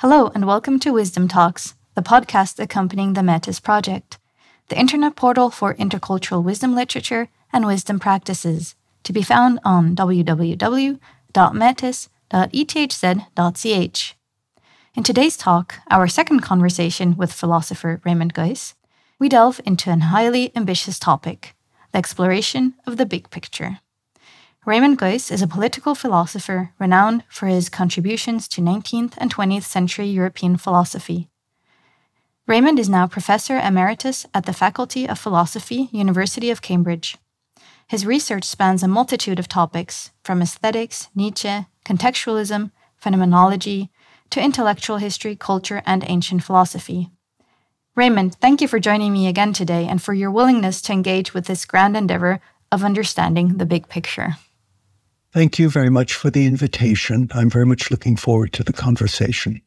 Hello and welcome to Wisdom Talks, the podcast accompanying the Metis project, the internet portal for intercultural wisdom literature and wisdom practices, to be found on www.metis.ethz.ch. In today's talk, our second conversation with philosopher Raymond Geuss, we delve into a highly ambitious topic, the exploration of the big picture. Raymond Geuss is a political philosopher renowned for his contributions to 19th and 20th century European philosophy. Raymond is now Professor Emeritus at the Faculty of Philosophy, University of Cambridge. His research spans a multitude of topics, from aesthetics, Nietzsche, contextualism, phenomenology, to intellectual history, culture, and ancient philosophy. Raymond, thank you for joining me again today and for your willingness to engage with this grand endeavor of understanding the big picture. Thank you very much for the invitation. I'm very much looking forward to the conversation.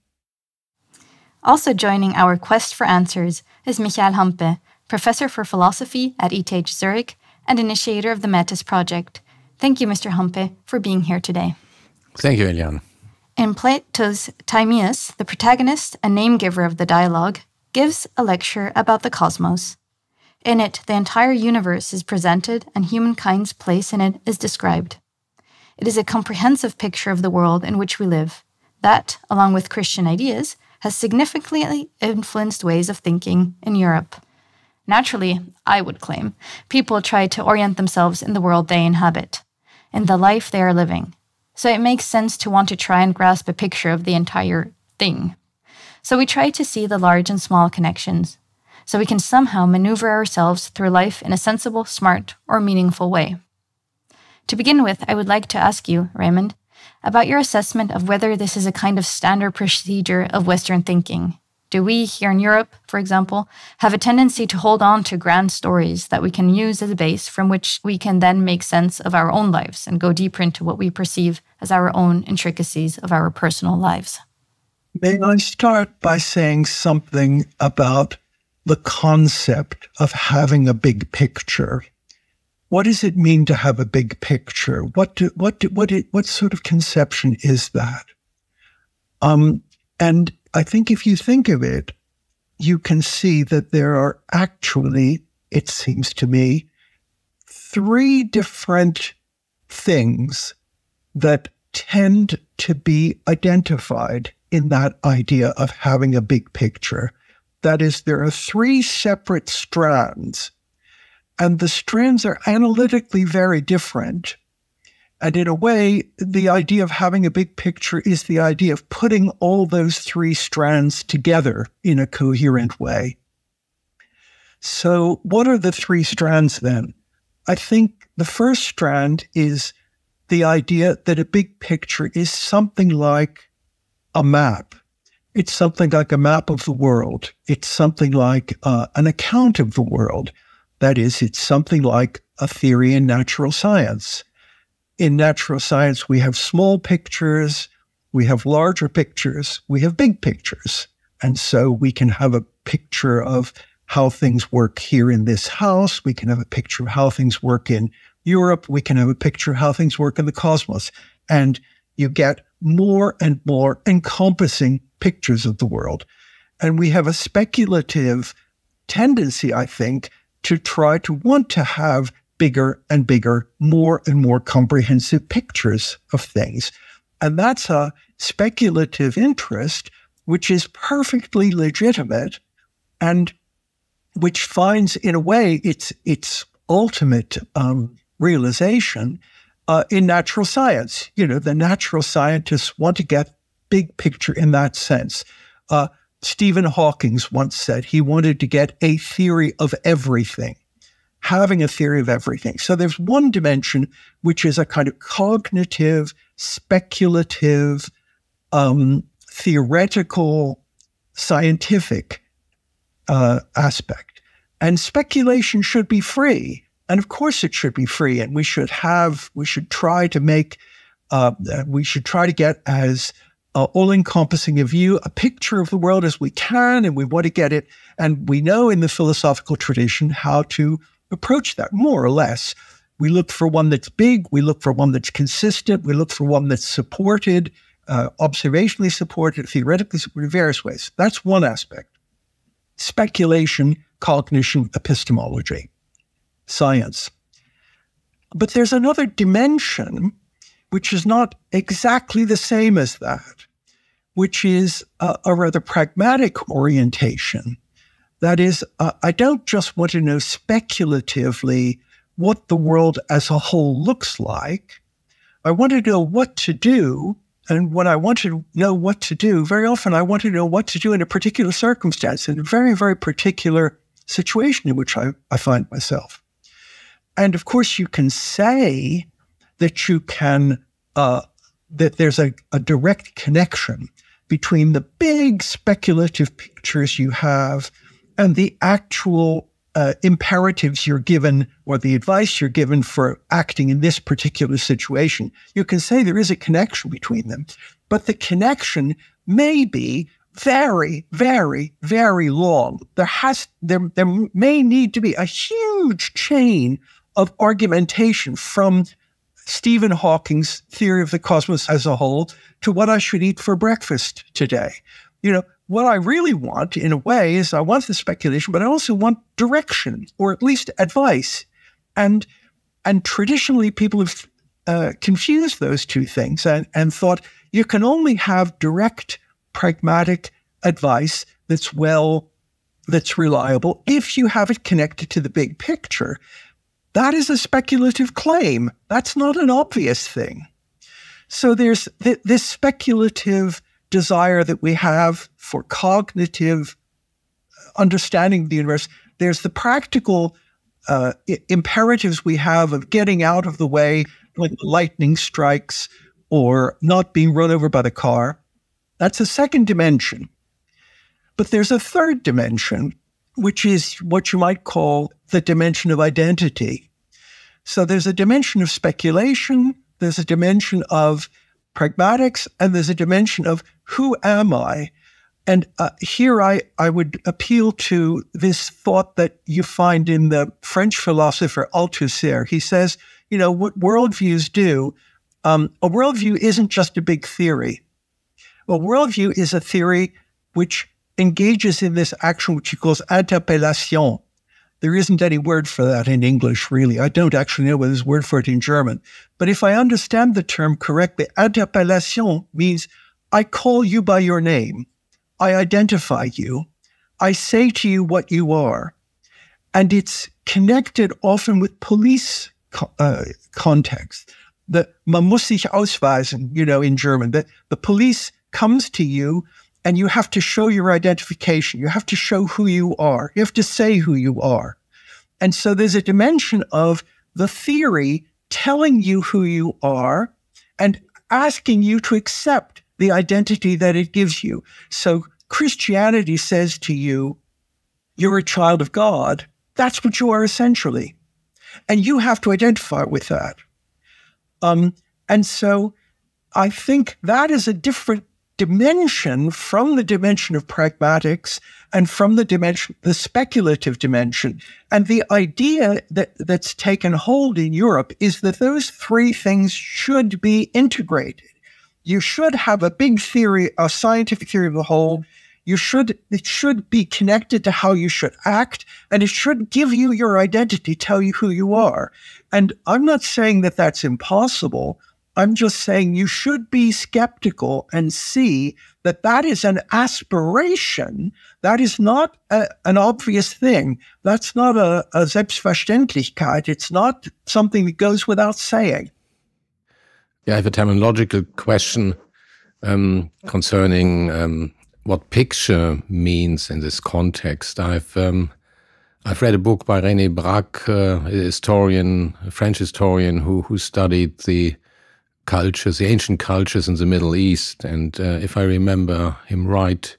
Also joining our quest for answers is Michael Hampe, Professor for Philosophy at ETH Zurich and initiator of the Metis project. Thank you, Mr. Hampe, for being here today. Thank you, Eliane. In Plato's Timaeus, the protagonist and name-giver of the dialogue gives a lecture about the cosmos. In it, the entire universe is presented and humankind's place in it is described. It is a comprehensive picture of the world in which we live that, along with Christian ideas, has significantly influenced ways of thinking in Europe. Naturally, I would claim, people try to orient themselves in the world they inhabit, in the life they are living. So it makes sense to want to try and grasp a picture of the entire thing. So we try to see the large and small connections, so we can somehow maneuver ourselves through life in a sensible, smart, or meaningful way. To begin with, I would like to ask you, Raymond, about your assessment of whether this is a kind of standard procedure of Western thinking. Do we, here in Europe, for example, have a tendency to hold on to grand stories that we can use as a base from which we can then make sense of our own lives and go deeper into what we perceive as our own intricacies of our personal lives? May I start by saying something about the concept of having a big picture? What does it mean to have a big picture? What sort of conception is that? And I think if you think of it, you can see that there are actually, it seems to me, three different things that tend to be identified in that idea of having a big picture. That is, there are three separate strands, and the strands are analytically very different. And in a way, the idea of having a big picture is the idea of putting all those three strands together in a coherent way. So what are the three strands then? I think the first strand is the idea that a big picture is something like a map. It's something like a map of the world. It's something like an account of the world. That is, it's something like a theory in natural science. In natural science, we have small pictures, we have larger pictures, we have big pictures. And so we can have a picture of how things work here in this house. We can have a picture of how things work in Europe. We can have a picture of how things work in the cosmos. And you get more and more encompassing pictures of the world. And we have a speculative tendency, I think, to try to want to have bigger and bigger, more and more comprehensive pictures of things. And that's a speculative interest, which is perfectly legitimate and which finds, in a way, its ultimate realization in natural science. You know, the natural scientists want to get big picture in that sense. Stephen Hawking once said he wanted to get a theory of everything, having a theory of everything. So there's one dimension, which is a kind of cognitive, speculative, theoretical, scientific aspect. And speculation should be free. And of course it should be free. And we should try to get as all-encompassing a view, a picture of the world as we can, and we want to get it. And we know in the philosophical tradition how to approach that, more or less. We look for one that's big, we look for one that's consistent, we look for one that's supported, observationally supported, theoretically supported, various ways. That's one aspect. Speculation, cognition, epistemology, science. But there's another dimension which is not exactly the same as that, which is a rather pragmatic orientation. That is, I don't just want to know speculatively what the world as a whole looks like. I want to know what to do. And when I want to know what to do, very often I want to know what to do in a particular circumstance, in a very, very particular situation in which I find myself. And of course, you can say that you can, that there's a direct connection between the big speculative pictures you have and the actual imperatives you're given or the advice you're given for acting in this particular situation. You can say there is a connection between them, but the connection may be very, very, very long. There may need to be a huge chain of argumentation from Stephen Hawking's theory of the cosmos as a whole to what I should eat for breakfast today. What I really want, in a way, is I want the speculation, but I also want direction, or at least advice. And traditionally, people have confused those two things and thought you can only have direct, pragmatic advice that's reliable if you have it connected to the big picture. That is a speculative claim. That's not an obvious thing. So there's this speculative desire that we have for cognitive understanding of the universe. There's the practical imperatives we have of getting out of the way when lightning strikes or not being run over by the car. That's a second dimension. But there's a third dimension, which is what you might call the dimension of identity. So there's a dimension of speculation, there's a dimension of pragmatics, and there's a dimension of who am I? And here I would appeal to this thought that you find in the French philosopher Althusser. He says, what worldviews do, a worldview isn't just a big theory. A worldview is a theory which engages in this action which he calls interpellation. There isn't any word for that in English, really. I don't actually know whether there's a word for it in German. But if I understand the term correctly, interpellation means I call you by your name. I identify you. I say to you what you are. And it's connected often with police context. Man muss sich ausweisen, in German. The police comes to you and you have to show your identification. You have to show who you are. You have to say who you are. And so there's a dimension of the theory telling you who you are and asking you to accept the identity that it gives you. So Christianity says to you, you're a child of God. That's what you are essentially. And you have to identify with that. And so I think that is a different dimension from the dimension of pragmatics and from the speculative dimension. And the idea that's taken hold in Europe is that those three things should be integrated. You should have a big theory, a scientific theory of the whole. It should be connected to how you should act, and it should give you your identity, tell you who you are. And I'm not saying that that's impossible. I'm just saying you should be skeptical and see that that is an aspiration. That is not an obvious thing. That's not a Selbstverständlichkeit. It's not something that goes without saying. Yeah, I have a terminological question concerning what picture means in this context. I've read a book by René Braque, a French historian who studied the ancient cultures in the Middle East. And if I remember him rightly,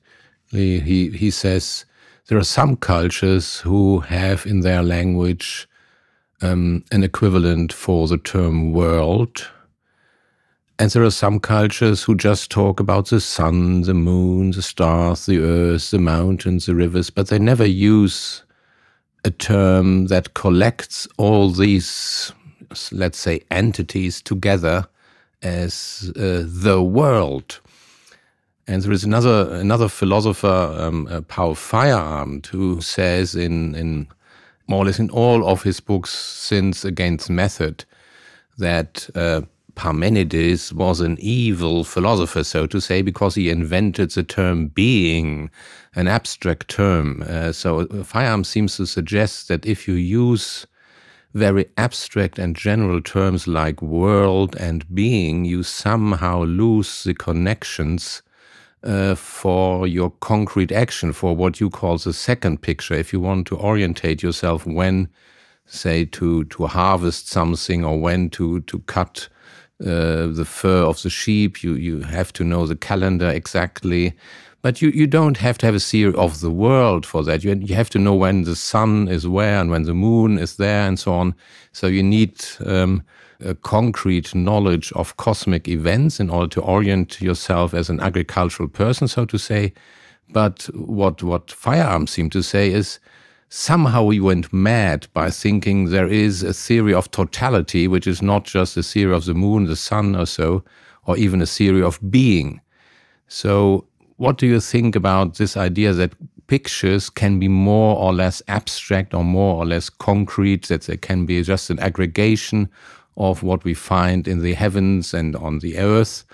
he says there are some cultures who have in their language an equivalent for the term world. And there are some cultures who just talk about the sun, the moon, the stars, the earth, the mountains, the rivers, but they never use a term that collects all these, let's say, entities together as the world. And there is another philosopher, Paul Feyerabend, who says in more or less in all of his books since Against Method that Parmenides was an evil philosopher, so to say, because he invented the term being, an abstract term. So Feyerabend seems to suggest that if you use very abstract and general terms like world and being, you somehow lose the connections for your concrete action, for what you call the second picture. If you want to orientate yourself when, say, to harvest something or when to cut the fur of the sheep, you have to know the calendar exactly. But you don't have to have a theory of the world for that. You have to know when the sun is where and when the moon is there and so on. So you need a concrete knowledge of cosmic events in order to orient yourself as an agricultural person, so to say. But what Feyerabend seemed to say is somehow we went mad by thinking there is a theory of totality, which is not just a theory of the moon, the sun or so, or even a theory of being. So what do you think about this idea that pictures can be more or less abstract or more or less concrete, that they can be just an aggregation of what we find in the heavens and on the earth,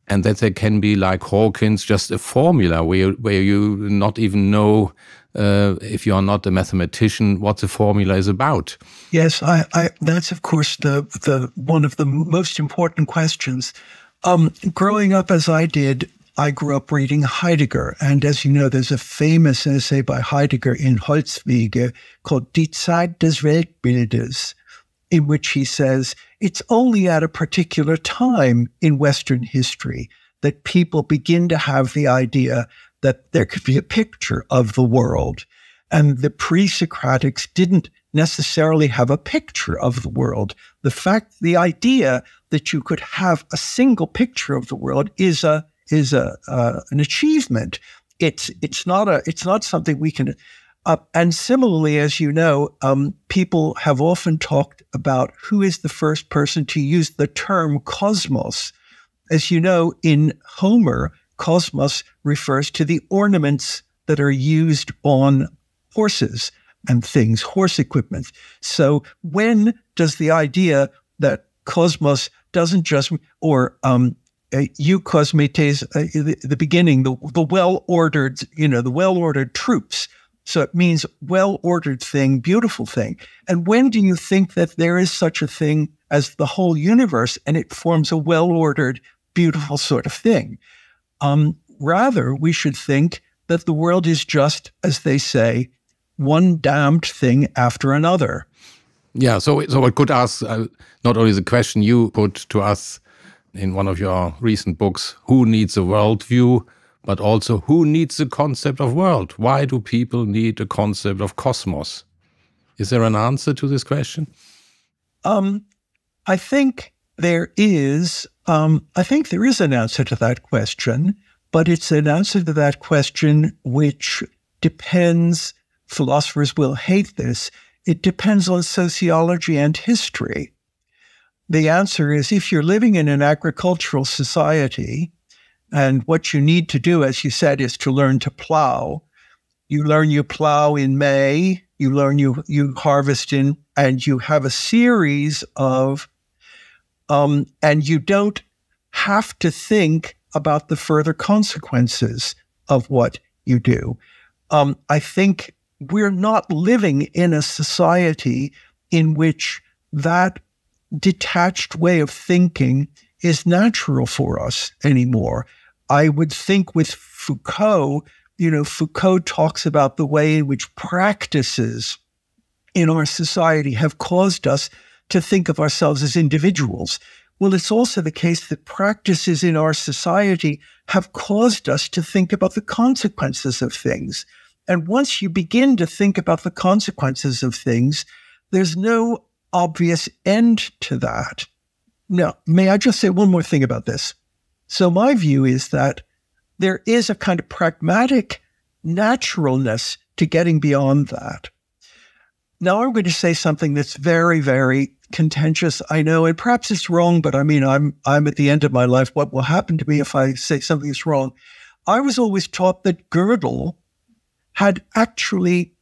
and that they can be, like Hawkins, just a formula where you not even know, if you are not a mathematician, what the formula is about? Yes, that's of course the one of the most important questions. Growing up as I did, I grew up reading Heidegger, and as you know, there's a famous essay by Heidegger in Holzwege called Die Zeit des Weltbildes, in which he says it's only at a particular time in Western history that people begin to have the idea that there could be a picture of the world. And the pre-Socratics didn't necessarily have a picture of the world. The idea that you could have a single picture of the world is an achievement. It's not something we can. And similarly, as you know, people have often talked about who is the first person to use the term cosmos. As you know, in Homer, cosmos refers to the ornaments that are used on horses and things, horse equipment. So when does the idea that cosmos doesn't just, or eukosmetes, the beginning, the well-ordered, the well-ordered troops. So it means well-ordered thing, beautiful thing. And when do you think that there is such a thing as the whole universe and it forms a well-ordered, beautiful sort of thing? Rather, we should think that the world is just, as they say, one damned thing after another. Yeah, so I could ask not only the question you put to us in one of your recent books, who needs a worldview, but also who needs the concept of world? Why do people need a concept of cosmos? Is there an answer to this question? I think there is. I think there is an answer to that question, but it's an answer to that question which depends. Philosophers will hate this. It depends on sociology and history. The answer is, if you're living in an agricultural society, and what you need to do, as you said, is to learn to plow. You learn you plow in May, you learn you harvest in, and you have a series of, and you don't have to think about the further consequences of what you do. I think we're not living in a society in which that detached way of thinking is natural for us anymore. I would think with Foucault, Foucault talks about the way in which practices in our society have caused us to think of ourselves as individuals. Well, it's also the case that practices in our society have caused us to think about the consequences of things. And once you begin to think about the consequences of things, there's no obvious end to that. Now, may I just say one more thing about this? So my view is that there is a kind of pragmatic naturalness to getting beyond that. Now I'm going to say something that's very, very contentious, I know, and perhaps it's wrong, but I mean, I'm at the end of my life. What will happen to me if I say something is wrong? I was always taught that Gödel had actually,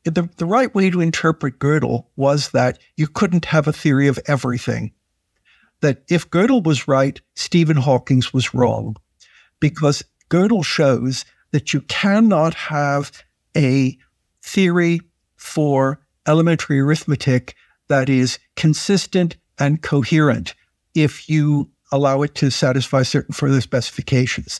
the right way to interpret Gödel was that you couldn't have a theory of everything. That if Gödel was right, Stephen Hawking was wrong, because Gödel shows that you cannot have a theory for elementary arithmetic that is consistent and coherent if you allow it to satisfy certain further specifications.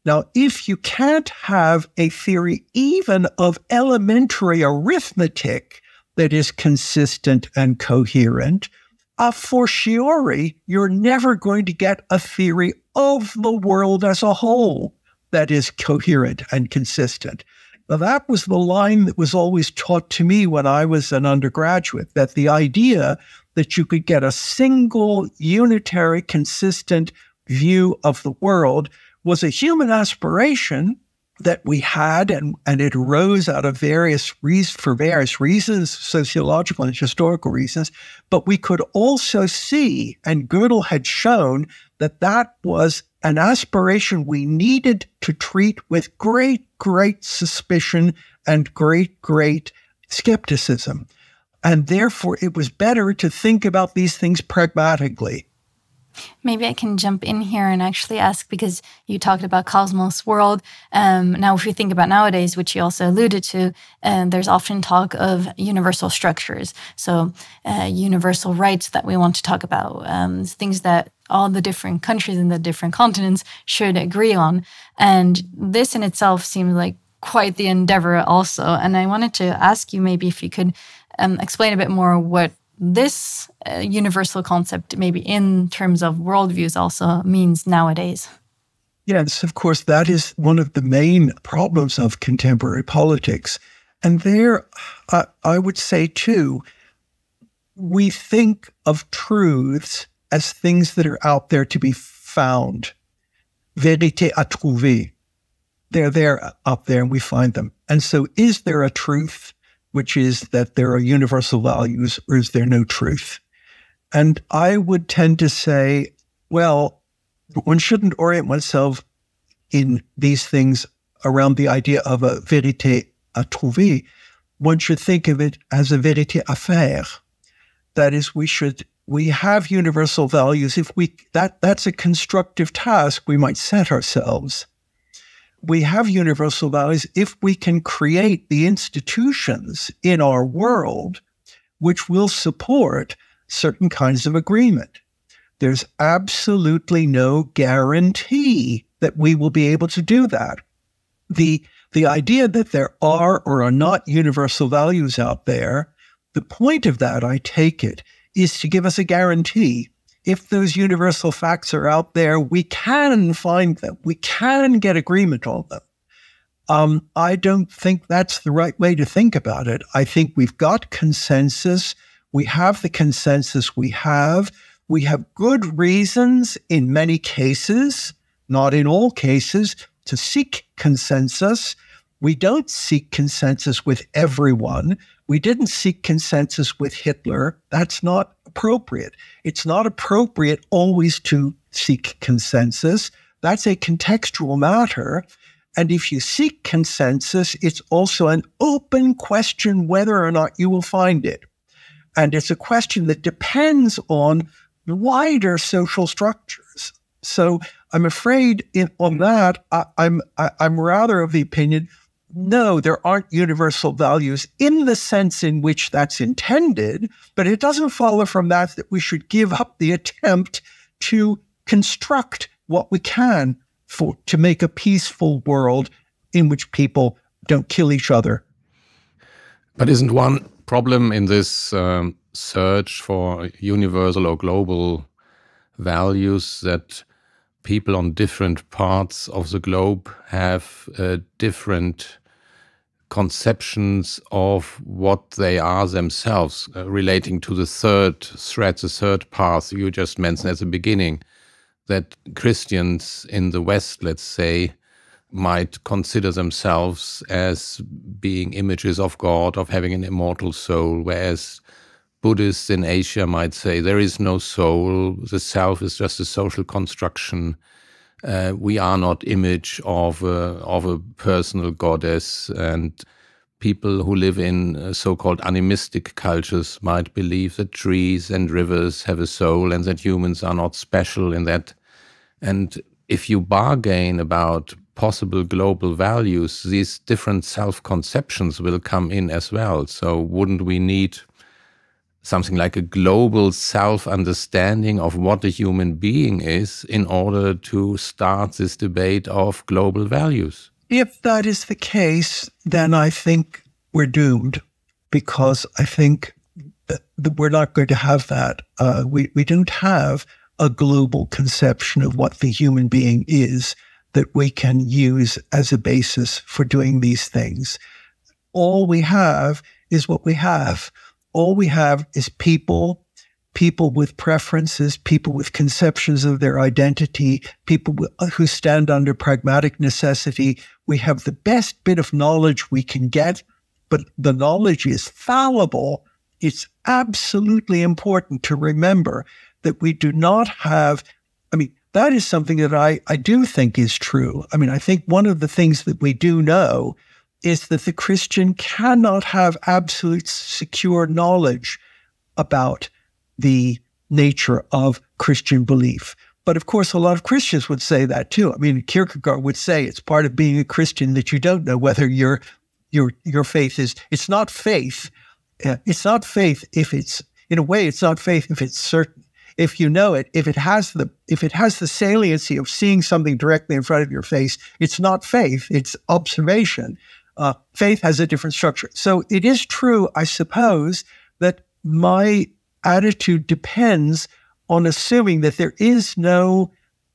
Now, if you can't have a theory even of elementary arithmetic that is consistent and coherent, a fortiori, you're never going to get a theory of the world as a whole that is coherent and consistent. Now, that was the line that was always taught to me when I was an undergraduate, that the idea that you could get a single, unitary, consistent view of the world was a human aspiration that we had, and it arose out of various reasons, sociological and historical reasons. But we could also see, and Gödel had shown, that that was an aspiration we needed to treat with great, great suspicion and great, great skepticism. And therefore, it was better to think about these things pragmatically. Maybe I can jump in here and actually ask, because you talked about cosmos, world. Now, if you think about nowadays, which you also alluded to, there's often talk of universal structures. So universal rights that we want to talk about, things that all the different countries and the different continents should agree on. And this in itself seems like quite the endeavor also. And I wanted to ask you maybe if you could explain a bit more what this universal concept, maybe in terms of worldviews, also means nowadays. Yes, of course, that is one of the main problems of contemporary politics. And there, I would say, too, we think of truths as things that are out there to be found. Vérité à trouver. They're there, up there, and we find them. And so is there a truth, which is that there are universal values, or is there no truth? And I would tend to say, well, one shouldn't orient oneself in these things around the idea of a vérité à trouver. One should think of it as a vérité à faire. That is, we have universal values. If that's a constructive task we might set ourselves. We have universal values if we can create the institutions in our world which will support certain kinds of agreement. There's absolutely no guarantee that we will be able to do that. The idea that there are or are not universal values out there, the point of that, I take it, is to give us a guarantee. If those universal facts are out there, we can find them. We can get agreement on them. I don't think that's the right way to think about it. I think we've got consensus. We have the consensus we have. We have good reasons in many cases, not in all cases, to seek consensus. We don't seek consensus with everyone. We didn't seek consensus with Hitler. That's not appropriate. It's not appropriate always to seek consensus. That's a contextual matter. And if you seek consensus, it's also an open question whether or not you will find it. And it's a question that depends on wider social structures. So I'm afraid on that, I'm rather of the opinion, no, there aren't universal values in the sense in which that's intended, but it doesn't follow from that we should give up the attempt to construct what we can to make a peaceful world in which people don't kill each other. But isn't one problem in this search for universal or global values that people on different parts of the globe have different conceptions of what they are themselves, relating to the third thread, the third path you just mentioned at the beginning, that Christians in the West, let's say, might consider themselves as being images of God, of having an immortal soul, whereas Buddhists in Asia might say there is no soul, the self is just a social construction. We are not image of a personal goddess, and people who live in so-called animistic cultures might believe that trees and rivers have a soul and that humans are not special in that. And if you bargain about possible global values, these different self-conceptions will come in as well. So wouldn't we need something like a global self-understanding of what a human being is in order to start this debate of global values? If that is the case, then I think we're doomed, because I think that we're not going to have that. We don't have a global conception of what the human being is that we can use as a basis for doing these things. All we have is what we have. All we have is people with preferences, people with conceptions of their identity, people who stand under pragmatic necessity. We have the best bit of knowledge we can get, but the knowledge is fallible. It's absolutely important to remember that we do not have, that is something that I do think is true. I think one of the things that we do know is that the Christian cannot have absolute secure knowledge about the nature of Christian belief. But of course, a lot of Christians would say that too. Kierkegaard would say it's part of being a Christian that you don't know whether your faith is. It's not faith. It's not faith if it's, in a way, it's not faith if it's certain. If you know it, if it has the saliency of seeing something directly in front of your face, it's not faith. It's observation. Faith has a different structure. So it is true, I suppose, that my attitude depends on assuming that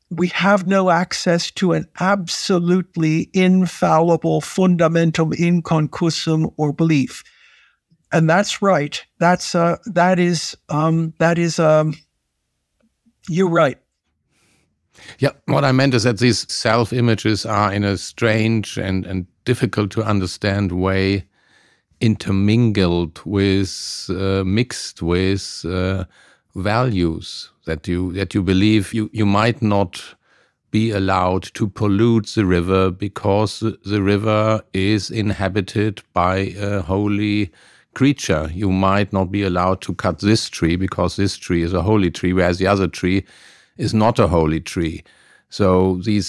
we have no access to an absolutely infallible fundamentum inconcussum or belief. And that's right. You're right. Yeah, what I meant is that these self-images are in a strange and difficult to understand way intermingled with, mixed with values that you believe you might not be allowed to pollute the river because the river is inhabited by a holy creature. You might not be allowed to cut this tree because this tree is a holy tree, whereas the other tree is not a holy tree. So these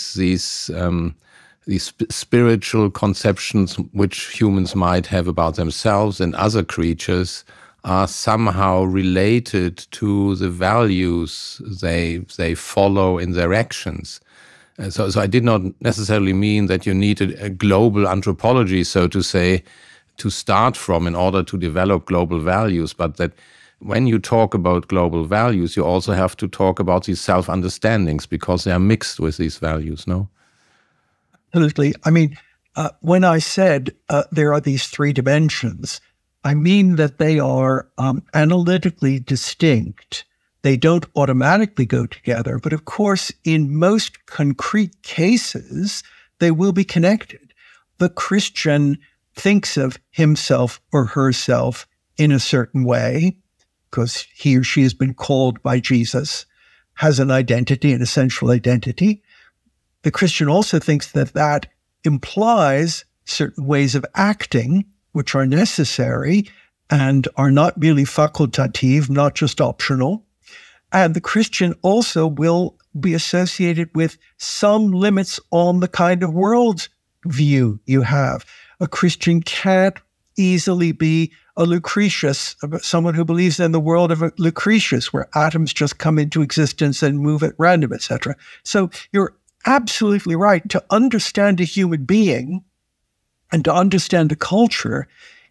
spiritual conceptions which humans might have about themselves and other creatures are somehow related to the values they follow in their actions. So I did not necessarily mean that you needed a global anthropology, so to say, to start from in order to develop global values, but that when you talk about global values, you also have to talk about these self-understandings because they are mixed with these values, no? Absolutely. When I said there are these three dimensions, I mean that they are analytically distinct. They don't automatically go together, but of course, in most concrete cases, they will be connected. The Christian thinks of himself or herself in a certain way because he or she has been called by Jesus, has an identity, an essential identity. The Christian also thinks that that implies certain ways of acting which are necessary and are not merely facultative, not just optional. And the Christian also will be associated with some limits on the kind of world view you have. A Christian can't easily be a Lucretius, someone who believes in the world of a Lucretius, where atoms just come into existence and move at random, etc. So you're absolutely right. To understand a human being and to understand a culture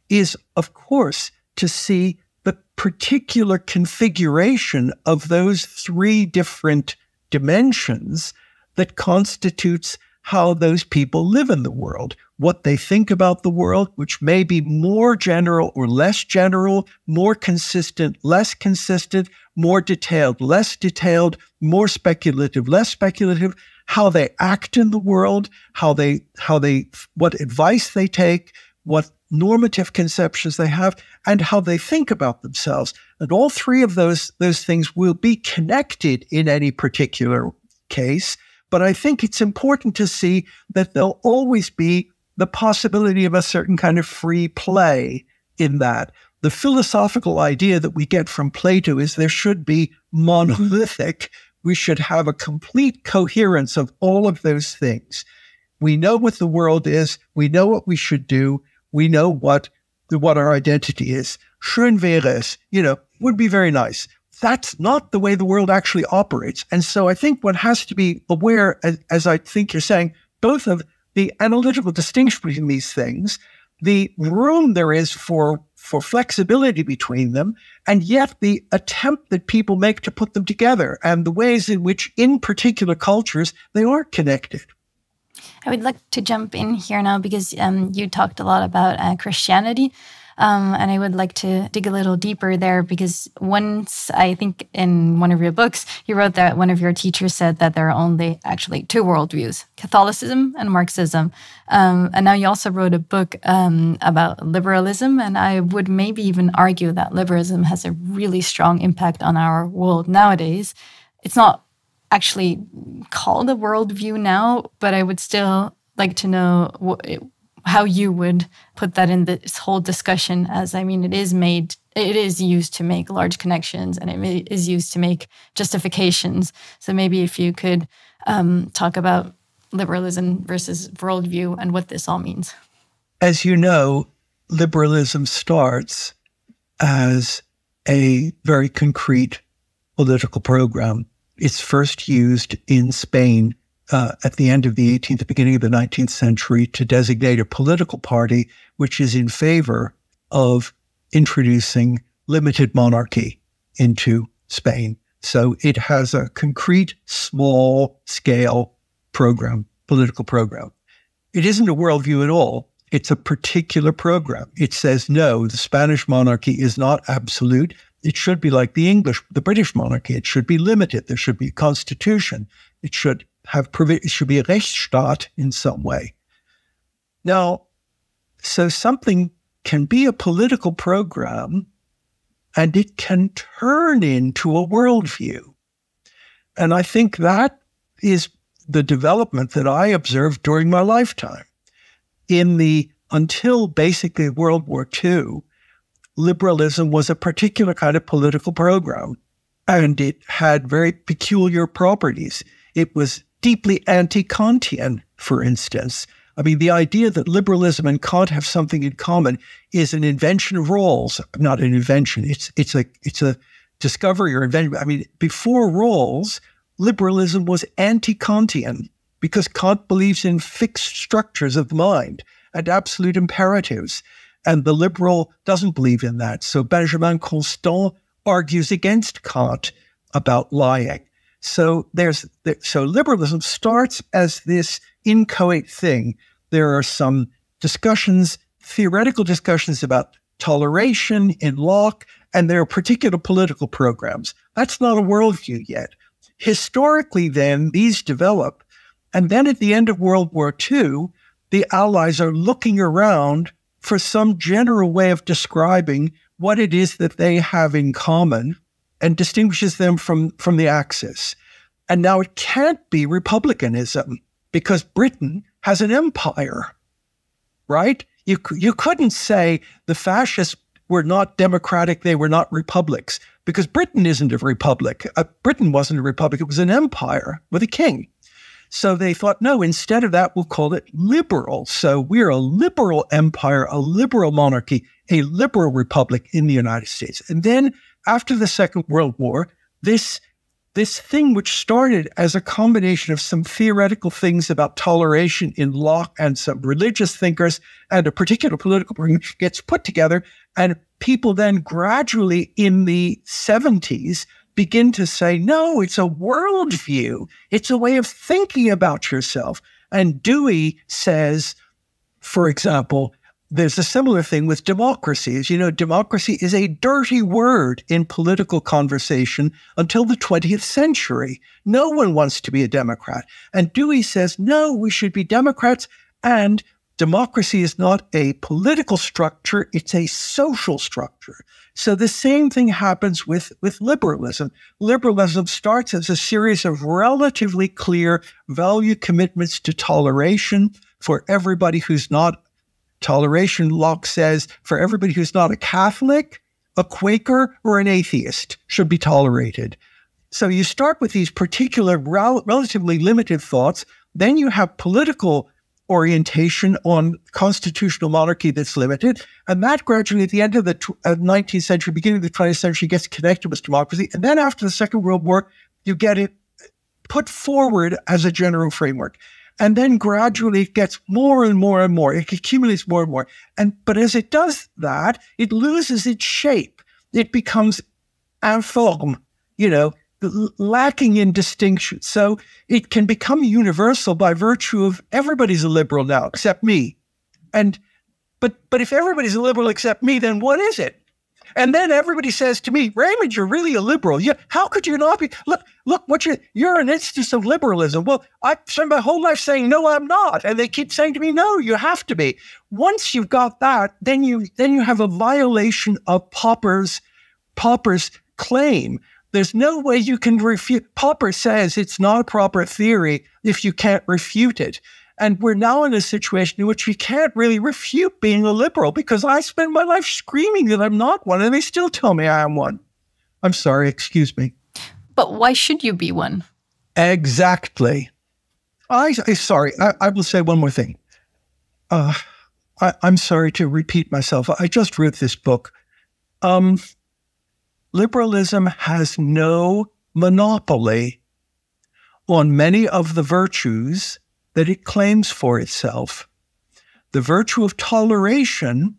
is, of course, to see the particular configuration of those three different dimensions that constitutes how those people live in the world, what they think about the world, which may be more general or less general, more consistent, less consistent, more detailed, less detailed, more speculative, less speculative. how they act in the world, what advice they take, what normative conceptions they have, and how they think about themselves. And all three of those things will be connected in any particular case. But I think it's important to see that there'll always be the possibility of a certain kind of free play in that. The philosophical idea that we get from Plato is there should be monolithic. We should have a complete coherence of all of those things. We know what the world is. We know what we should do. We know what our identity is. Schön wäre es, would be very nice. That's not the way the world actually operates. And so I think one has to be aware, as I think you're saying, both of the analytical distinction between these things, the room there is for flexibility between them, and yet the attempt that people make to put them together and the ways in which, in particular cultures, they are connected. I would like to jump in here now because you talked a lot about Christianity. And I would like to dig a little deeper there because once, I think in one of your books, you wrote that one of your teachers said that there are only actually two worldviews, Catholicism and Marxism. And now you also wrote a book about liberalism. And I would maybe even argue that liberalism has a really strong impact on our world nowadays. It's not actually called a worldview now, but I would still like to know how you would put that in this whole discussion, as I mean, it is used to make large connections and it is used to make justifications. So maybe if you could talk about liberalism versus worldview and what this all means. As you know, liberalism starts as a very concrete political program. It's first used in Spain at the end of the 18th, beginning of the 19th century to designate a political party which is in favor of introducing limited monarchy into Spain. So it has a concrete, small-scale program, political program. It isn't a worldview at all. It's a particular program. It says, no, the Spanish monarchy is not absolute. It should be like the British monarchy. It should be limited. There should be a constitution. It should be a Rechtsstaat in some way. Now, so something can be a political program and it can turn into a worldview. And I think that is the development that I observed during my lifetime. Until basically World War II, liberalism was a particular kind of political program, and it had very peculiar properties. It was deeply anti-Kantian, for instance. I mean, the idea that liberalism and Kant have something in common is an invention of Rawls. Not an invention. It's a discovery or invention. I mean, before Rawls, liberalism was anti-Kantian because Kant believes in fixed structures of the mind and absolute imperatives. And the liberal doesn't believe in that. So Benjamin Constant argues against Kant about lying. So liberalism starts as this inchoate thing. There are some discussions, theoretical discussions about toleration in Locke, and there are particular political programs. That's not a worldview yet. Historically, then, these develop. And then at the end of World War II, the Allies are looking around for some general way of describing what it is that they have in common and distinguishes them from the Axis. And now it can't be republicanism because Britain has an empire, right? You couldn't say the fascists were not democratic, they were not republics, because Britain isn't a republic. Britain wasn't a republic, it was an empire with a king. So they thought, no, instead of that, we'll call it liberal. So we're a liberal empire, a liberal monarchy, a liberal republic in the United States. And then after the Second World War, this thing which started as a combination of some theoretical things about toleration in Locke and some religious thinkers and a particular political program gets put together, and people then gradually in the 70s begin to say, no, it's a worldview. It's a way of thinking about yourself. And Dewey says, for example, There's a similar thing with democracy. As you know, democracy is a dirty word in political conversation until the 20th century. No one wants to be a Democrat. And Dewey says, no, we should be Democrats. And democracy is not a political structure, it's a social structure. So the same thing happens with liberalism. Liberalism starts as a series of relatively clear value commitments to toleration for everybody who's not. Toleration, Locke says, for everybody who's not a Catholic, a Quaker, or an atheist should be tolerated. So you start with these particular relatively limited thoughts. Then you have political orientation on constitutional monarchy that's limited. And that gradually, at the end of the 19th century, beginning of the 20th century, gets connected with democracy. And then after the Second World War, you get it put forward as a general framework. And then gradually it gets more and more and more. It accumulates more and more. But as it does that, it loses its shape. It becomes informe, lacking in distinction. So it can become universal by virtue of everybody's a liberal now, except me. But if everybody's a liberal except me, then what is it? And then everybody says to me, Raymond, you're really a liberal. How could you not be? Look, you're an instance of liberalism. Well, I've spent my whole life saying, no, I'm not. And they keep saying to me, no, you have to be. Once you've got that, then you have a violation of Popper's claim. There's no way you can refute. Popper says it's not a proper theory if you can't refute it. And we're now in a situation in which we can't really refute being a liberal because I spend my life screaming that I'm not one, and they still tell me I am one. I'm sorry, excuse me. But why should you be one? Exactly. I will say one more thing. I'm sorry to repeat myself. I just wrote this book. Liberalism has no monopoly on many of the virtues that it claims for itself. The virtue of toleration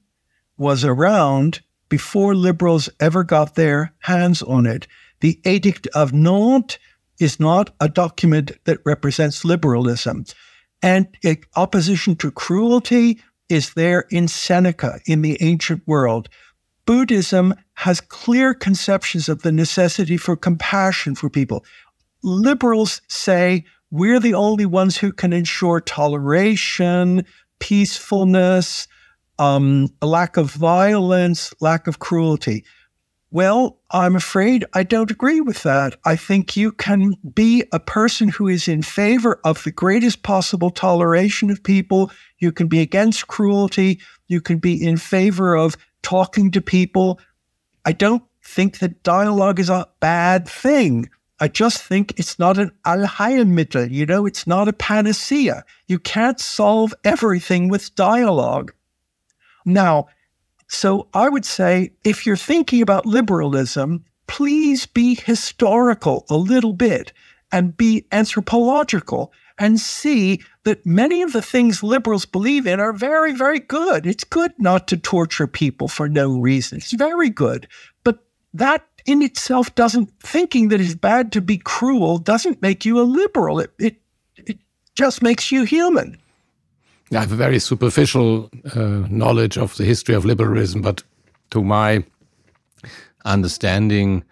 was around before liberals ever got their hands on it. The Edict of Nantes is not a document that represents liberalism. And opposition to cruelty is there in Seneca, in the ancient world. Buddhism has clear conceptions of the necessity for compassion for people. Liberals say, we're the only ones who can ensure toleration, peacefulness, a lack of violence, lack of cruelty. Well, I'm afraid I don't agree with that. I think you can be a person who is in favor of the greatest possible toleration of people. You can be against cruelty. You can be in favor of talking to people. I don't think that dialogue is a bad thing. I just think it's not an Allheilmittel, it's not a panacea. You can't solve everything with dialogue. Now, so I would say, if you're thinking about liberalism, please be historical a little bit and be anthropological and see that many of the things liberals believe in are very, very good. It's good not to torture people for no reason. It's very good. But that in itself thinking that it's bad to be cruel doesn't make you a liberal. It just makes you human. I have a very superficial knowledge of the history of liberalism, but to my understanding,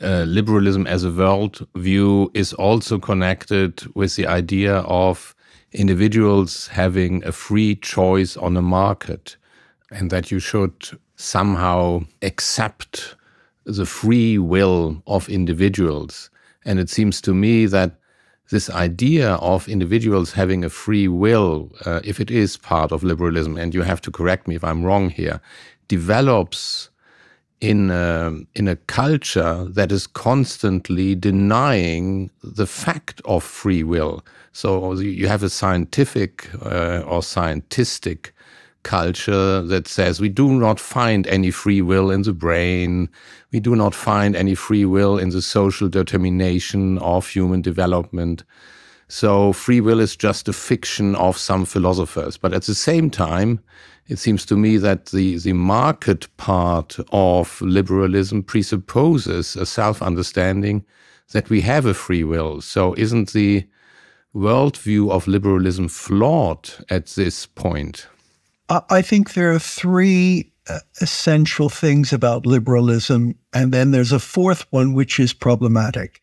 liberalism as a worldview is also connected with the idea of individuals having a free choice on a market, and that you should somehow accept the free will of individuals. And it seems to me that this idea of individuals having a free will, if it is part of liberalism, and you have to correct me if I'm wrong here, develops in a culture that is constantly denying the fact of free will. So you have a scientific or scientistic culture that says we do not find any free will in the brain, we do not find any free will in the social determination of human development. So free will is just a fiction of some philosophers. But at the same time, it seems to me that the market part of liberalism presupposes a self-understanding that we have a free will. So isn't the worldview of liberalism flawed at this point? I think there are three essential things about liberalism, and then there's a fourth one which is problematic.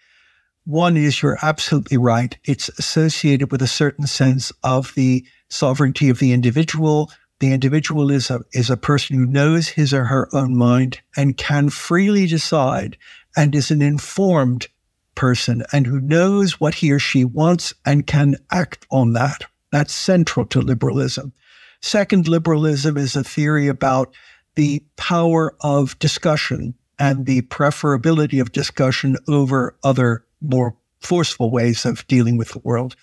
One is, you're absolutely right. It's associated with a certain sense of the sovereignty of the individual. The individual is a person who knows his or her own mind and can freely decide, and is an informed person, and who knows what he or she wants and can act on that. That's central to liberalism. Second, liberalism is a theory about the power of discussion and the preferability of discussion over other more forceful ways of dealing with the world.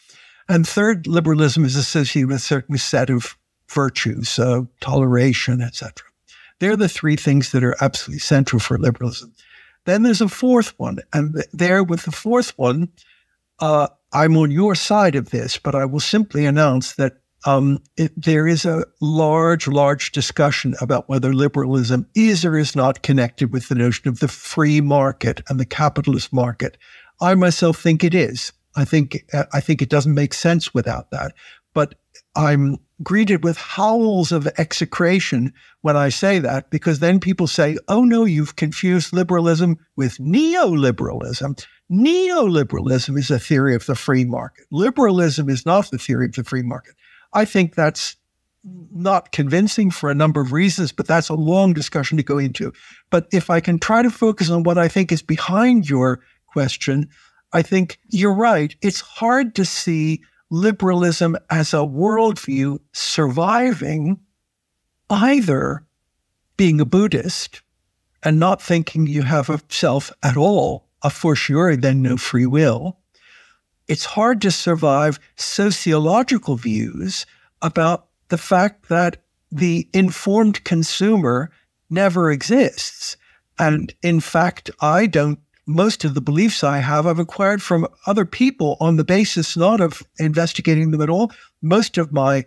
And third, liberalism is associated with a certain set of virtues, so toleration, etc. They're the three things that are absolutely central for liberalism. Then there's a fourth one, and there with the fourth one, I'm on your side of this, but I will simply announce that there is a large discussion about whether liberalism is or is not connected with the notion of the free market and the capitalist market. I myself think it is. I think it doesn't make sense without that. But I'm greeted with howls of execration when I say that, because then people say, oh no, you've confused liberalism with neoliberalism. Neoliberalism is a theory of the free market. Liberalism is not the theory of the free market. I think that's not convincing for a number of reasons, but that's a long discussion to go into. But if I can try to focus on what I think is behind your question, I think you're right. It's hard to see liberalism as a worldview surviving either being a Buddhist and not thinking you have a self at all, a fortiori then no free will. It's hard to survive sociological views about the fact that the informed consumer never exists. And in fact, most of the beliefs I have, I've acquired from other people on the basis not of investigating them at all. Most of my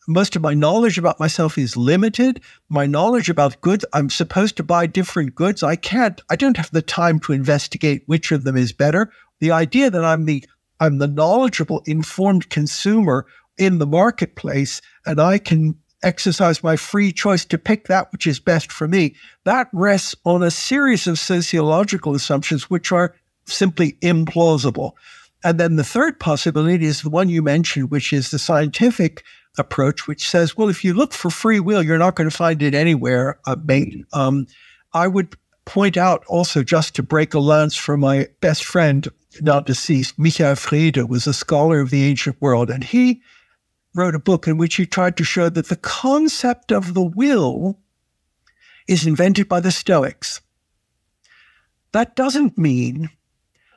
knowledge about myself is limited. My knowledge about goods, I'm supposed to buy different goods. I don't have the time to investigate which of them is better. The idea that I'm the knowledgeable, informed consumer in the marketplace, and I can exercise my free choice to pick that which is best for me, that rests on a series of sociological assumptions which are simply implausible. And then the third possibility is the one you mentioned, which is the scientific approach, which says, well, if you look for free will, you're not going to find it anywhere, mate. I would point out also, just to break a lance for my best friend, now deceased, Michael Friede, was a scholar of the ancient world, and he wrote a book in which he tried to show that the concept of the will is invented by the Stoics. That doesn't mean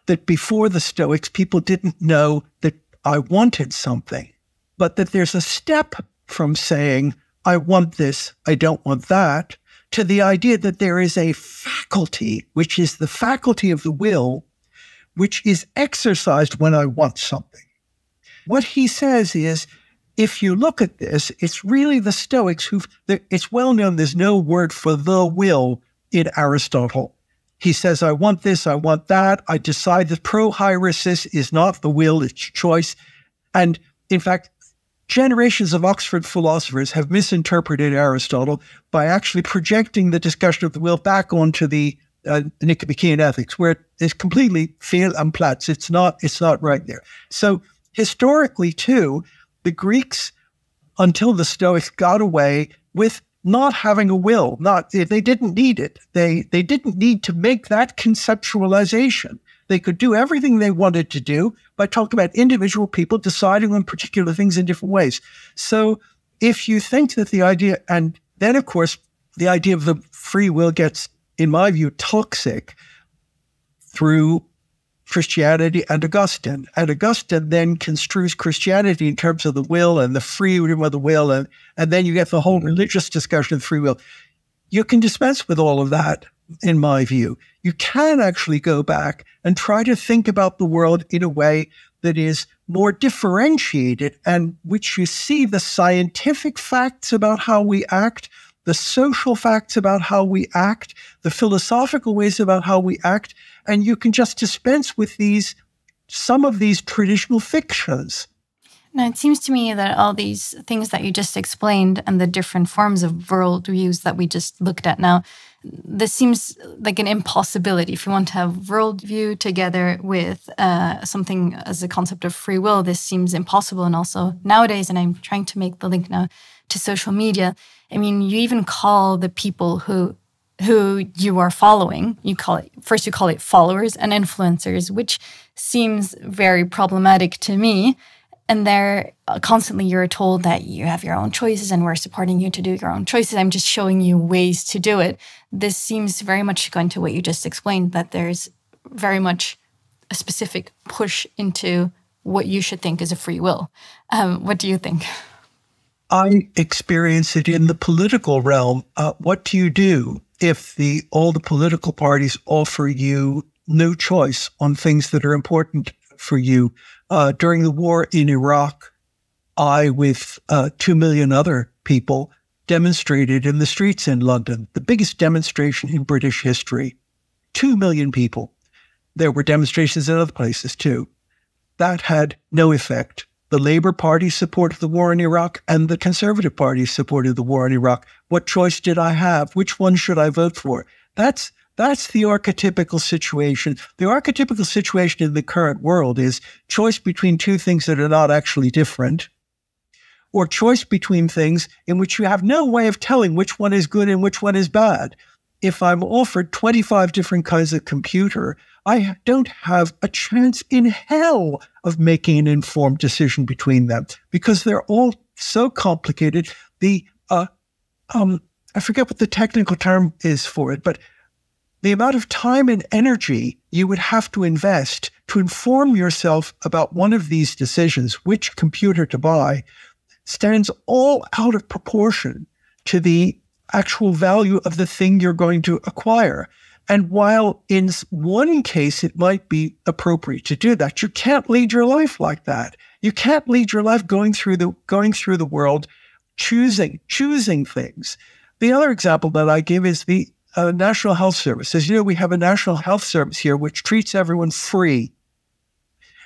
that before the Stoics, people didn't know that I wanted something, but that there's a step from saying, I want this, I don't want that, to the idea that there is a faculty, which is the faculty of the will, which is exercised when I want something. What he says is, if you look at this, it's really the Stoics it's well known there's no word for the will in Aristotle. He says, I want this, I want that. I decide that prohairesis is not the will, it's choice. And in fact, generations of Oxford philosophers have misinterpreted Aristotle by actually projecting the discussion of the will back onto the Nicomachean ethics, where it's completely fehl am Platz. It's not right there. So historically, too, the Greeks, until the Stoics, got away with not having a will. They didn't need it. They didn't need to make that conceptualization. They could do everything they wanted to do by talking about individual people deciding on particular things in different ways. So if you think that the idea, and then of course, the idea of the free will gets, in my view, toxic through Christianity and Augustine. And Augustine then construes Christianity in terms of the will and the freedom of the will, and then you get the whole religious discussion of free will. You can dispense with all of that, in my view. You can actually go back and try to think about the world in a way that is more differentiated, and which you see the scientific facts about how we act, the social facts about how we act, the philosophical ways about how we act, and you can just dispense with some of these traditional fictions. Now, it seems to me that all these things that you just explained and the different forms of worldviews that we just looked at now, this seems like an impossibility. If you want to have worldview together with something as a concept of free will, this seems impossible. And also nowadays, and I'm trying to make the link now to social media, I mean, you even call the people who you are following, you call it followers and influencers, which seems very problematic to me. And they're constantly, you're told that you have your own choices and we're supporting you to do your own choices. I'm just showing you ways to do it. This seems very much going to what you just explained, that there's very much a specific push into what you should think is a free will. What do you think? I experience it in the political realm. What do you do if all the political parties offer you no choice on things that are important for you? During the war in Iraq, I, with 2 million other people, demonstrated in the streets in London, the biggest demonstration in British history. 2 million people. There were demonstrations in other places too. That had no effect. The Labour Party supported the war in Iraq and the Conservative Party supported the war in Iraq. What choice did I have? Which one should I vote for? That's the archetypical situation. The archetypical situation in the current world is choice between two things that are not actually different, or choice between things in which you have no way of telling which one is good and which one is bad. If I'm offered 25 different kinds of computer, I don't have a chance in hell of making an informed decision between them because they're all so complicated. I forget what the technical term is for it, but the amount of time and energy you would have to invest to inform yourself about one of these decisions, which computer to buy, stands all out of proportion to the actual value of the thing you're going to acquire. And while in one case it might be appropriate to do that, you can't lead your life like that. You can't lead your life going through the world, choosing things. The other example that I give is the National Health Service. As you know, we have a National Health Service here which treats everyone free.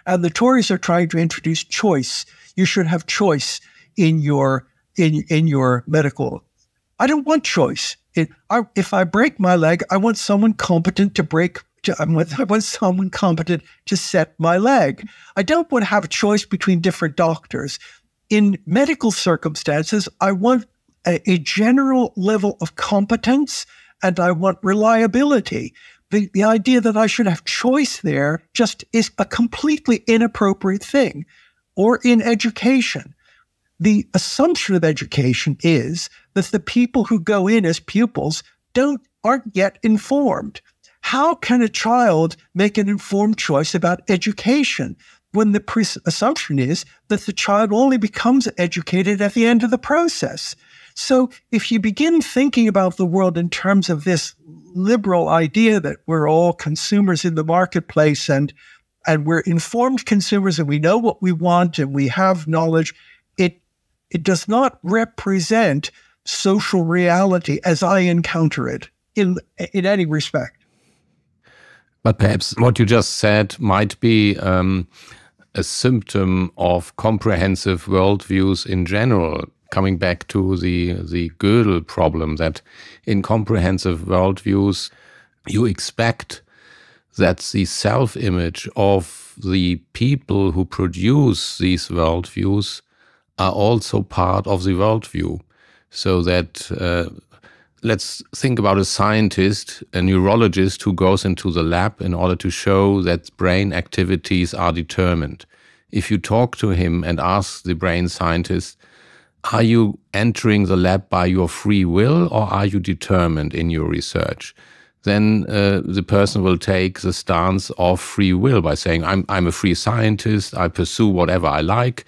And the Tories are trying to introduce choice. You should have choice in your medical. I don't want choice. If I break my leg, I want someone competent I want someone competent to set my leg. I don't want to have a choice between different doctors. In medical circumstances, I want a general level of competence and I want reliability. The idea that I should have choice there just is a completely inappropriate thing. Or in education. The assumption of education is that the people who go in as pupils aren't yet informed. How can a child make an informed choice about education when the assumption is that the child only becomes educated at the end of the process? So if you begin thinking about the world in terms of this liberal idea that we're all consumers in the marketplace and we're informed consumers and we know what we want and we have knowledge, it does not represent social reality as I encounter it in any respect. But perhaps what you just said might be a symptom of comprehensive worldviews in general, coming back to the Gödel problem, that in comprehensive worldviews you expect that the self-image of the people who produce these worldviews are also part of the worldview. So that, let's think about a scientist, a neurologist who goes into the lab in order to show that brain activities are determined. If you talk to him and ask the brain scientist, are you entering the lab by your free will or are you determined in your research? Then the person will take the stance of free will by saying, I'm a free scientist, I pursue whatever I like,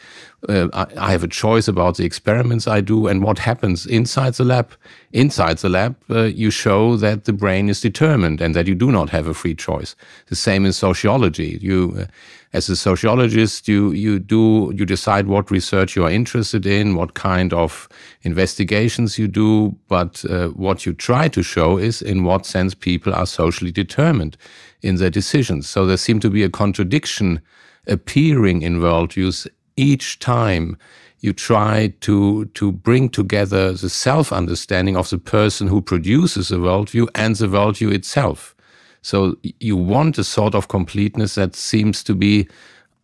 I have a choice about the experiments I do, and what happens inside the lab? Inside the lab, you show that the brain is determined and that you do not have a free choice. The same in sociology. You, as a sociologist, you decide what research you are interested in, what kind of investigations you do, but what you try to show is in what sense people are socially determined in their decisions. So there seems to be a contradiction appearing in worldviews each time you try to bring together the self-understanding of the person who produces the worldview and the worldview itself. So you want a sort of completeness that seems to be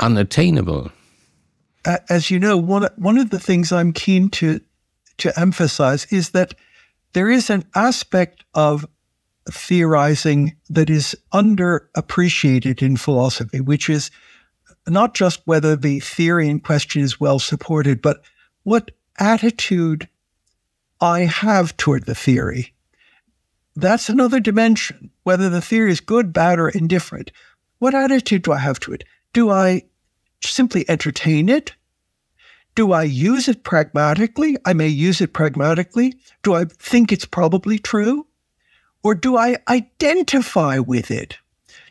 unattainable. As you know, one of the things I'm keen to emphasize is that there is an aspect of theorizing that is underappreciated in philosophy, which is not just whether the theory in question is well supported, but what attitude I have toward the theory. That's another dimension, whether the theory is good, bad, or indifferent. What attitude do I have to it? Do I simply entertain it? Do I use it pragmatically? I may use it pragmatically. Do I think it's probably true? Or do I identify with it?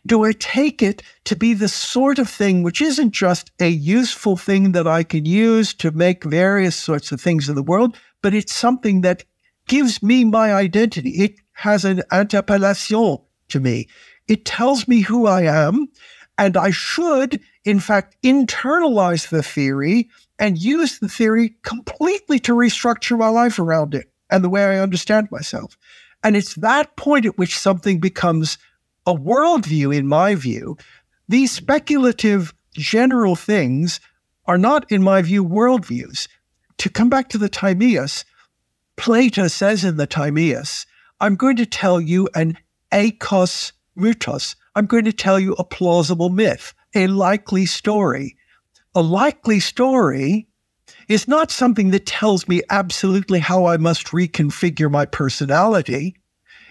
Do I take it to be the sort of thing which isn't just a useful thing that I can use to make various sorts of things in the world, but it's something that gives me my identity. It has an interpellation to me. It tells me who I am, and I should, in fact, internalize the theory and use the theory completely to restructure my life around it and the way I understand myself. And it's that point at which something becomes a worldview, in my view. These speculative general things are not, in my view, worldviews. To come back to the Timaeus, Plato says in the Timaeus, I'm going to tell you an eikos mythos. I'm going to tell you a plausible myth, a likely story. A likely story is not something that tells me absolutely how I must reconfigure my personality.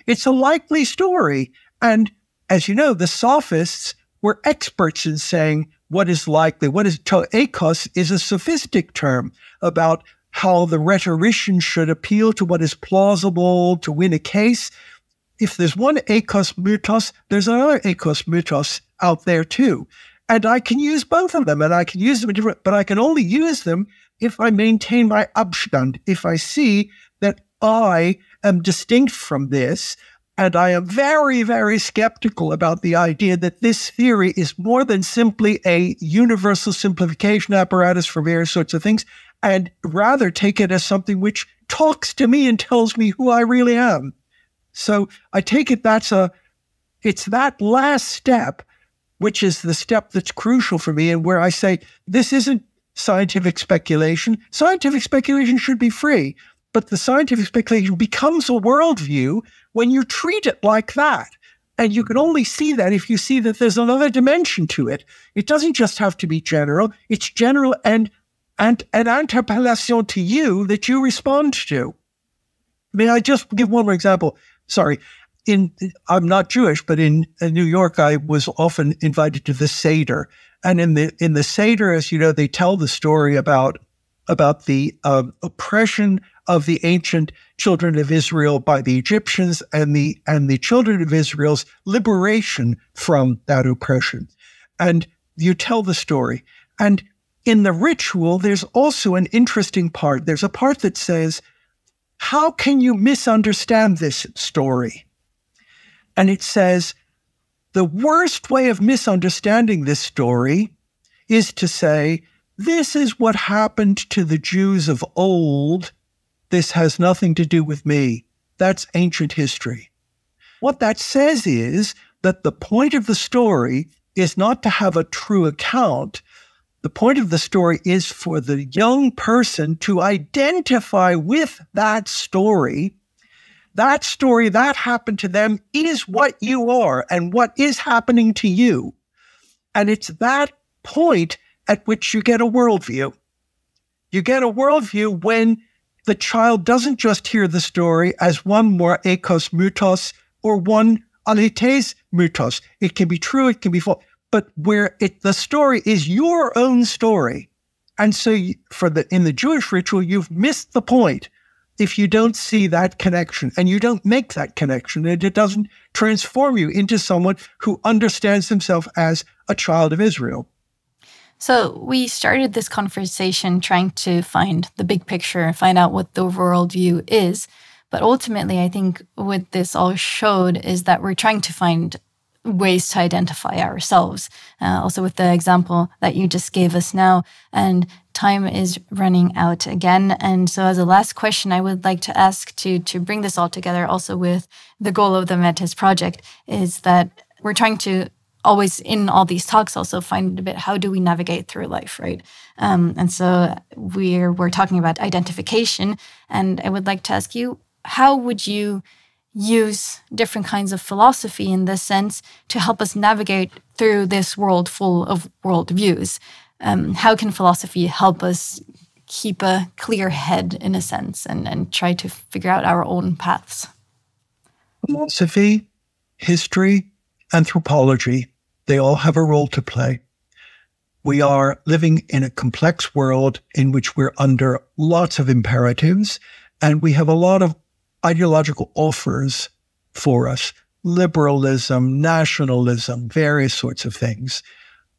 It's a likely story. And as you know, the sophists were experts in saying what is likely. What is eikos is a sophistic term about how the rhetorician should appeal to what is plausible to win a case. If there's one eikos mythos, there's another eikos mythos out there too. And I can use both of them, and I can use them in different, but I can only use them if I maintain my Abstand, if I see that I am distinct from this, and I am very, very skeptical about the idea that this theory is more than simply a universal simplification apparatus for various sorts of things, and rather take it as something which talks to me and tells me who I really am. So I take it it's that last step, which is the step that's crucial for me, and where I say, this isn't scientific speculation. Scientific speculation should be free, but the scientific speculation becomes a worldview when you treat it like that. And you can only see that if you see that there's another dimension to it. It doesn't just have to be general. It's general and an interpellation to you that you respond to. May I just give one more example? Sorry. I'm not Jewish, but in New York, I was often invited to the Seder. And in the Seder, as you know, they tell the story about the oppression of the ancient children of Israel by the Egyptians and the children of Israel's liberation from that oppression. And you tell the story. And in the ritual, there's also an interesting part. There's a part that says, how can you misunderstand this story? And it says, the worst way of misunderstanding this story is to say, this is what happened to the Jews of old. This has nothing to do with me. That's ancient history. What that says is that the point of the story is not to have a true account. The point of the story is for the young person to identify with that story. That story that happened to them is what you are and what is happening to you. And it's that point at which you get a worldview. You get a worldview when the child doesn't just hear the story as one more eikos mythos or one alites mythos. It can be true, it can be false, but where the story is your own story. And so in the Jewish ritual, you've missed the point if you don't see that connection and you don't make that connection, and it doesn't transform you into someone who understands himself as a child of Israel. So we started this conversation trying to find the big picture, find out what the worldview is. But ultimately, I think what this all showed is that we're trying to find ways to identify ourselves. Also with the example that you just gave us now. And time is running out again. And so as a last question, I would like to ask to bring this all together also with the goal of the Metis project is that we're trying to always in all these talks also find a bit how do we navigate through life, right? And so we're talking about identification. And I would like to ask you, how would you use different kinds of philosophy in this sense to help us navigate through this world full of worldviews? How can philosophy help us keep a clear head, in a sense, and try to figure out our own paths? Philosophy, history, anthropology, they all have a role to play. We are living in a complex world in which we're under lots of imperatives, and we have a lot of ideological offers for us. Liberalism, nationalism, various sorts of things.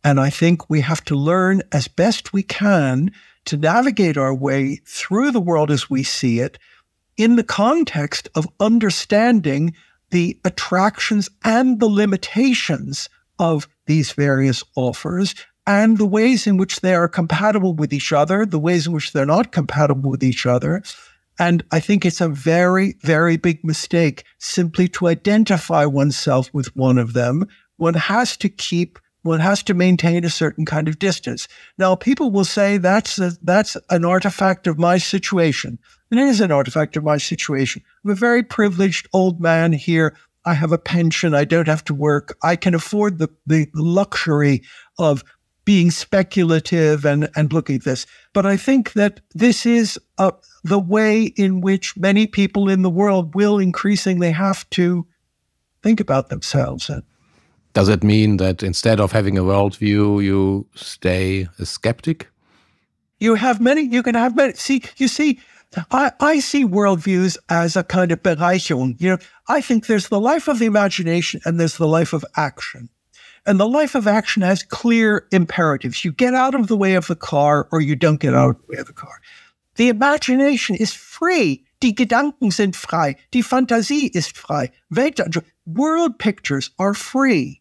And I think we have to learn as best we can to navigate our way through the world as we see it in the context of understanding the attractions and the limitations of these various offers and the ways in which they are compatible with each other, the ways in which they're not compatible with each other. And I think it's a very, very big mistake simply to identify oneself with one of them. One has to maintain a certain kind of distance. Now, people will say that's an artifact of my situation. And it is an artifact of my situation. I'm a very privileged old man here. I have a pension. I don't have to work. I can afford the luxury of being speculative and looking at this. But I think that this is the way in which many people in the world will increasingly have to think about themselves. Does it mean that instead of having a worldview, you stay a skeptic? You can have many. I see worldviews as a kind of Bereicherung. I think there's the life of the imagination and there's the life of action. And the life of action has clear imperatives. You get out of the way of the car or you don't get out of the way of the car. The imagination is free. Die Gedanken sind frei. Die Fantasie ist frei. World pictures are free.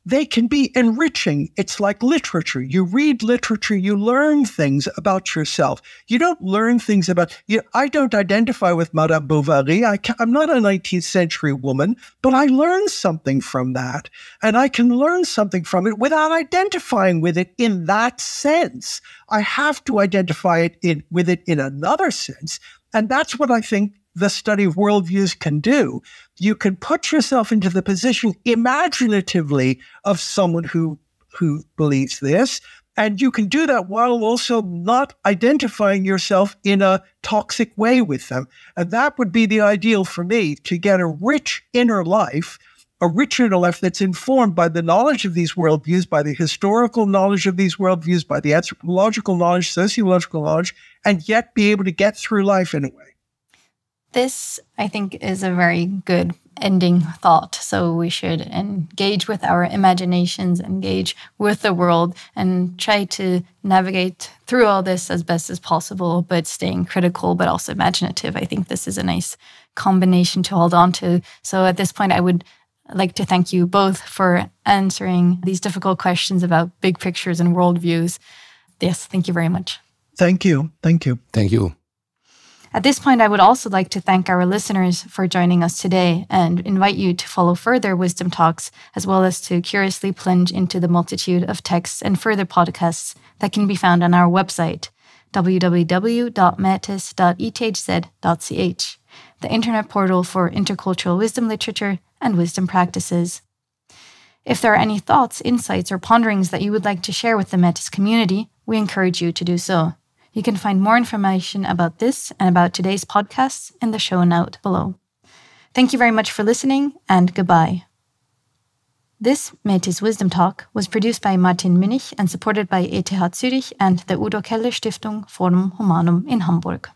They can be enriching. It's like literature. You read literature, you learn things about yourself. You don't learn things about I don't identify with Madame Bovary. I'm not a 19th century woman, but I learned something from that. And I can learn something from it without identifying with it in that sense. I have to identify with it in another sense. And that's what I think the study of worldviews can do. You can put yourself into the position imaginatively of someone who believes this, and you can do that while also not identifying yourself in a toxic way with them. And that would be the ideal for me, to get a rich inner life that's informed by the knowledge of these worldviews, by the historical knowledge of these worldviews, by the anthropological knowledge, sociological knowledge, and yet be able to get through life in a way. This, I think, is a very good ending thought. So we should engage with our imaginations, engage with the world, and try to navigate through all this as best as possible, but staying critical, but also imaginative. I think this is a nice combination to hold on to. So at this point, I would like to thank you both for answering these difficult questions about big pictures and worldviews. Yes, thank you very much. Thank you. Thank you. Thank you. At this point, I would also like to thank our listeners for joining us today and invite you to follow further Wisdom Talks, as well as to curiously plunge into the multitude of texts and further podcasts that can be found on our website, www.metis.ethz.ch, the internet portal for intercultural wisdom literature and wisdom practices. If there are any thoughts, insights, or ponderings that you would like to share with the Metis community, we encourage you to do so. You can find more information about this and about today's podcasts in the show note below. Thank you very much for listening, and goodbye. This Metis Wisdom Talk was produced by Martin Minich and supported by ETH Zürich and the Udo Keller Stiftung Forum Humanum in Hamburg.